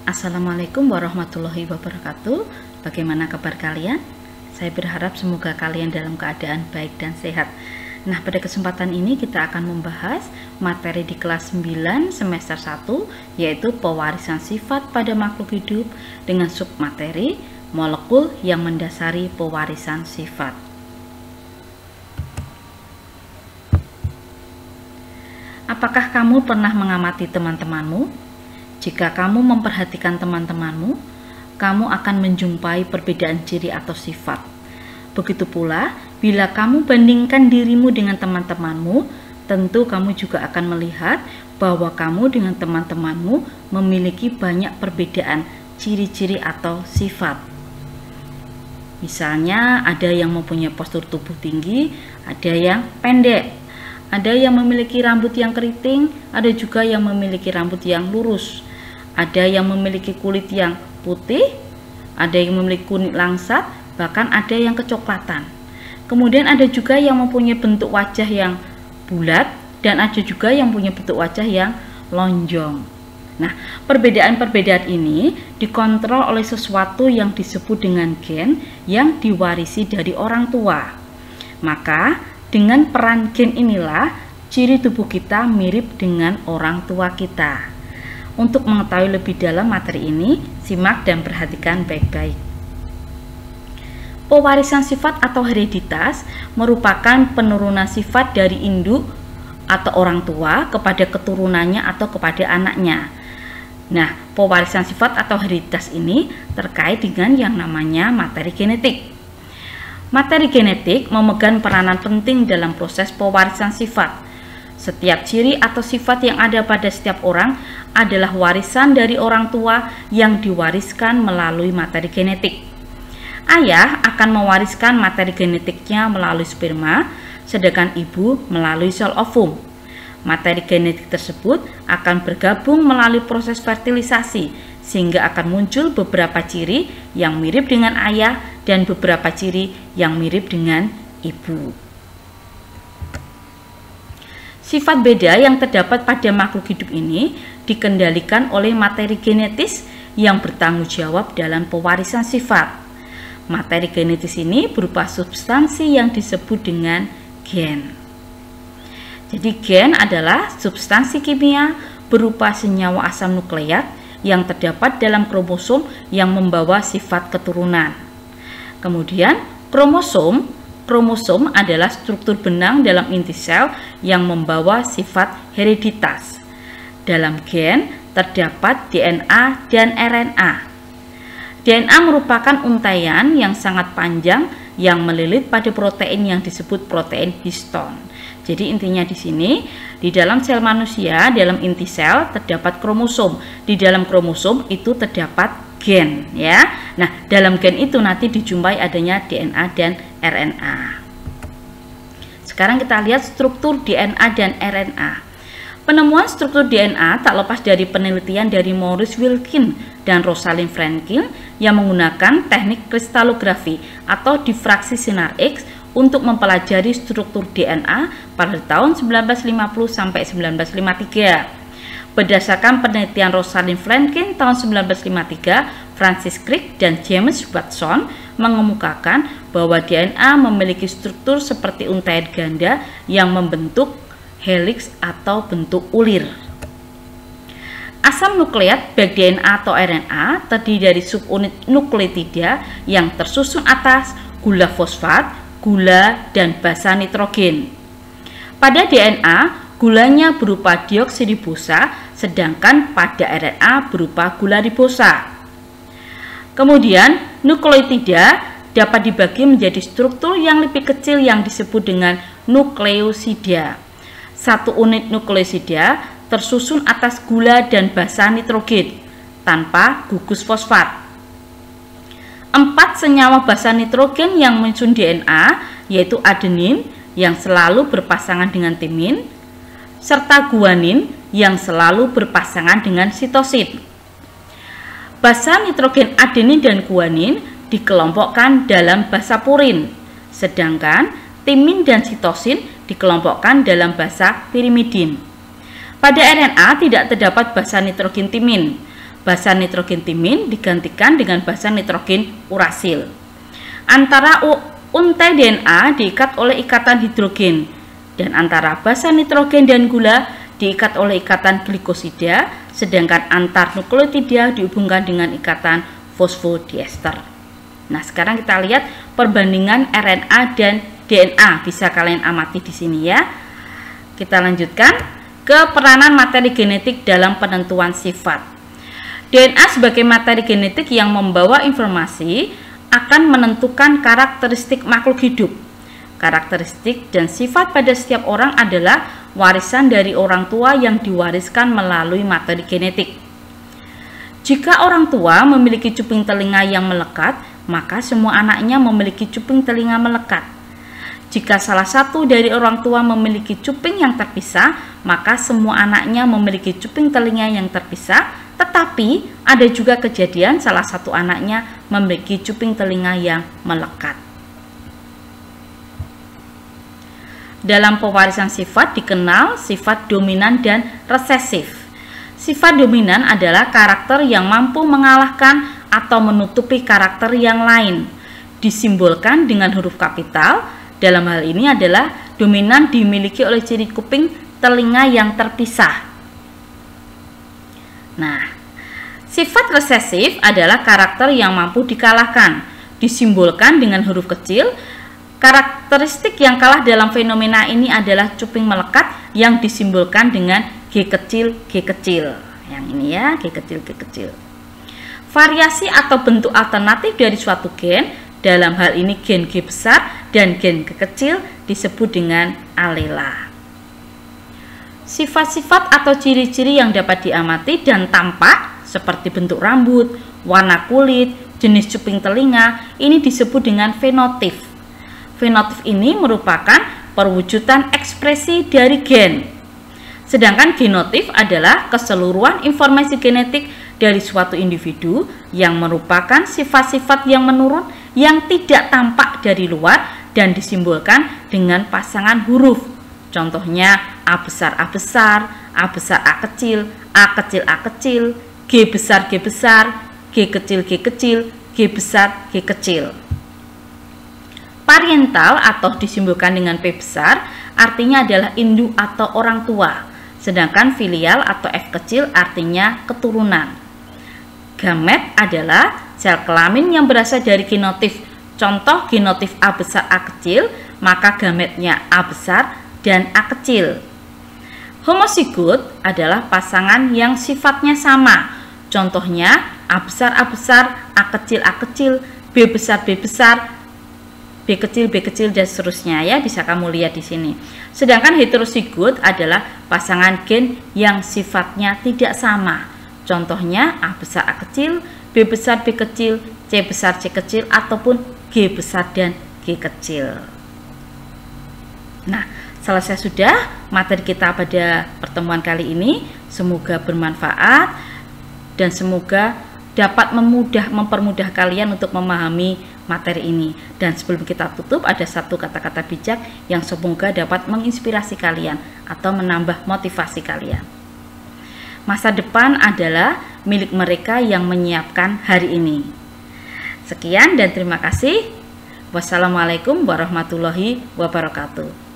Assalamualaikum warahmatullahi wabarakatuh. Bagaimana kabar kalian? Saya berharap semoga kalian dalam keadaan baik dan sehat. Nah, pada kesempatan ini kita akan membahas materi di kelas 9 semester 1, yaitu pewarisan sifat pada makhluk hidup dengan submateri molekul yang mendasari pewarisan sifat. Apakah kamu pernah mengamati teman-temanmu? Jika kamu memperhatikan teman-temanmu, kamu akan menjumpai perbedaan ciri atau sifat. Begitu pula, bila kamu bandingkan dirimu dengan teman-temanmu, tentu kamu juga akan melihat bahwa kamu dengan teman-temanmu memiliki banyak perbedaan ciri-ciri atau sifat. Misalnya, ada yang mempunyai postur tubuh tinggi, ada yang pendek, ada yang memiliki rambut yang keriting, ada juga yang memiliki rambut yang lurus. Ada yang memiliki kulit yang putih, ada yang memiliki kulit langsat, bahkan ada yang kecoklatan. Kemudian ada juga yang mempunyai bentuk wajah yang bulat, dan ada juga yang punya bentuk wajah yang lonjong. Nah, perbedaan-perbedaan ini dikontrol oleh sesuatu yang disebut dengan gen yang diwarisi dari orang tua. Maka, dengan peran gen inilah, ciri tubuh kita mirip dengan orang tua kita. Untuk mengetahui lebih dalam materi ini, simak dan perhatikan baik-baik. Pewarisan sifat atau hereditas merupakan penurunan sifat dari induk atau orang tua kepada keturunannya atau kepada anaknya. Nah, pewarisan sifat atau hereditas ini terkait dengan yang namanya materi genetik. Materi genetik memegang peranan penting dalam proses pewarisan sifat. Setiap ciri atau sifat yang ada pada setiap orang adalah warisan dari orang tua yang diwariskan melalui materi genetik. Ayah akan mewariskan materi genetiknya melalui sperma, sedangkan ibu melalui sel ovum. Materi genetik tersebut akan bergabung melalui proses fertilisasi, sehingga akan muncul beberapa ciri yang mirip dengan ayah dan beberapa ciri yang mirip dengan ibu. Sifat beda yang terdapat pada makhluk hidup ini dikendalikan oleh materi genetis yang bertanggung jawab dalam pewarisan sifat. Materi genetis ini berupa substansi yang disebut dengan gen. Jadi gen adalah substansi kimia berupa senyawa asam nukleat yang terdapat dalam kromosom yang membawa sifat keturunan. Kemudian kromosom adalah struktur benang dalam inti sel yang membawa sifat hereditas. Dalam gen terdapat DNA dan RNA. DNA merupakan untaian yang sangat panjang yang melilit pada protein yang disebut protein histon. Jadi intinya di sini, di dalam sel manusia, dalam inti sel terdapat kromosom. Di dalam kromosom itu terdapat gen, ya. Nah, dalam gen itu nanti dijumpai adanya DNA dan RNA. Sekarang kita lihat struktur DNA dan RNA. Penemuan struktur DNA tak lepas dari penelitian dari Maurice Wilkin dan Rosalind Franklin yang menggunakan teknik kristalografi atau difraksi sinar X untuk mempelajari struktur DNA pada tahun 1950 sampai 1953. Berdasarkan penelitian Rosalind Franklin tahun 1953, Francis Crick dan James Watson mengemukakan bahwa DNA memiliki struktur seperti untaian ganda yang membentuk helix atau bentuk ulir. Asam nukleat baik DNA atau RNA terdiri dari subunit nukleotida yang tersusun atas gula fosfat, gula, dan basa nitrogen. Pada DNA, gulanya berupa dioksiribosa, sedangkan pada RNA berupa gula ribosa. Kemudian, nukleotida dapat dibagi menjadi struktur yang lebih kecil yang disebut dengan nukleosida. Satu unit nukleosida tersusun atas gula dan basa nitrogen tanpa gugus fosfat. 4 senyawa basa nitrogen yang menyusun DNA yaitu adenin yang selalu berpasangan dengan timin, serta guanin yang selalu berpasangan dengan sitosin. Basa nitrogen adenin dan guanin dikelompokkan dalam basa purin, sedangkan timin dan sitosin dikelompokkan dalam basa pirimidin. Pada RNA tidak terdapat basa nitrogen timin. basa nitrogen timin digantikan dengan basa nitrogen urasil. Antara untai DNA diikat oleh ikatan hidrogen, dan antara basa nitrogen dan gula diikat oleh ikatan glikosida, sedangkan antar nukleotida dihubungkan dengan ikatan fosfodiester. Nah, sekarang kita lihat perbandingan RNA dan DNA, bisa kalian amati di sini ya. Kita lanjutkan ke peranan materi genetik dalam penentuan sifat. DNA sebagai materi genetik yang membawa informasi akan menentukan karakteristik makhluk hidup. Karakteristik dan sifat pada setiap orang adalah warisan dari orang tua yang diwariskan melalui materi genetik. Jika orang tua memiliki cuping telinga yang melekat, maka semua anaknya memiliki cuping telinga melekat. Jika salah satu dari orang tua memiliki cuping yang terpisah, maka semua anaknya memiliki cuping telinga yang terpisah, tetapi ada juga kejadian salah satu anaknya memiliki cuping telinga yang melekat. Dalam pewarisan sifat dikenal sifat dominan dan resesif. Sifat dominan adalah karakter yang mampu mengalahkan atau menutupi karakter yang lain. Disimbolkan dengan huruf kapital. Dalam hal ini adalah dominan dimiliki oleh ciri kuping telinga yang terpisah. Nah, sifat resesif adalah karakter yang mampu dikalahkan. Disimbolkan dengan huruf kecil. Karakteristik yang kalah dalam fenomena ini adalah cuping melekat yang disimbolkan dengan G kecil, G kecil. Yang ini ya, G kecil, G kecil. Variasi atau bentuk alternatif dari suatu gen, dalam hal ini gen G besar dan gen G kecil, disebut dengan alela. Sifat-sifat atau ciri-ciri yang dapat diamati dan tampak seperti bentuk rambut, warna kulit, jenis cuping telinga, ini disebut dengan fenotip. Fenotip ini merupakan perwujudan ekspresi dari gen. Sedangkan genotip adalah keseluruhan informasi genetik dari suatu individu yang merupakan sifat-sifat yang menurun yang tidak tampak dari luar dan disimbolkan dengan pasangan huruf. Contohnya A besar A besar, A besar A kecil, A kecil A kecil, G besar G besar, G kecil G kecil, G besar G kecil. Parental atau disimbolkan dengan P besar artinya adalah induk atau orang tua, sedangkan filial atau F kecil artinya keturunan. Gamet adalah sel kelamin yang berasal dari genotip. Contoh genotip A besar A kecil, maka gametnya A besar dan A kecil. Homozigot adalah pasangan yang sifatnya sama. Contohnya A besar A besar, A kecil, B besar B besar, B kecil, dan seterusnya ya, bisa kamu lihat di sini. Sedangkan heterozigot adalah pasangan gen yang sifatnya tidak sama. Contohnya A besar A kecil, B besar B kecil, C besar C kecil, ataupun G besar dan G kecil. Nah, selesai sudah materi kita pada pertemuan kali ini. Semoga bermanfaat dan semoga dapat mempermudah kalian untuk memahami materi ini. Dan sebelum kita tutup, ada satu kata-kata bijak yang semoga dapat menginspirasi kalian atau menambah motivasi kalian. Masa depan adalah milik mereka yang menyiapkan hari ini. Sekian dan terima kasih. Wassalamualaikum warahmatullahi wabarakatuh.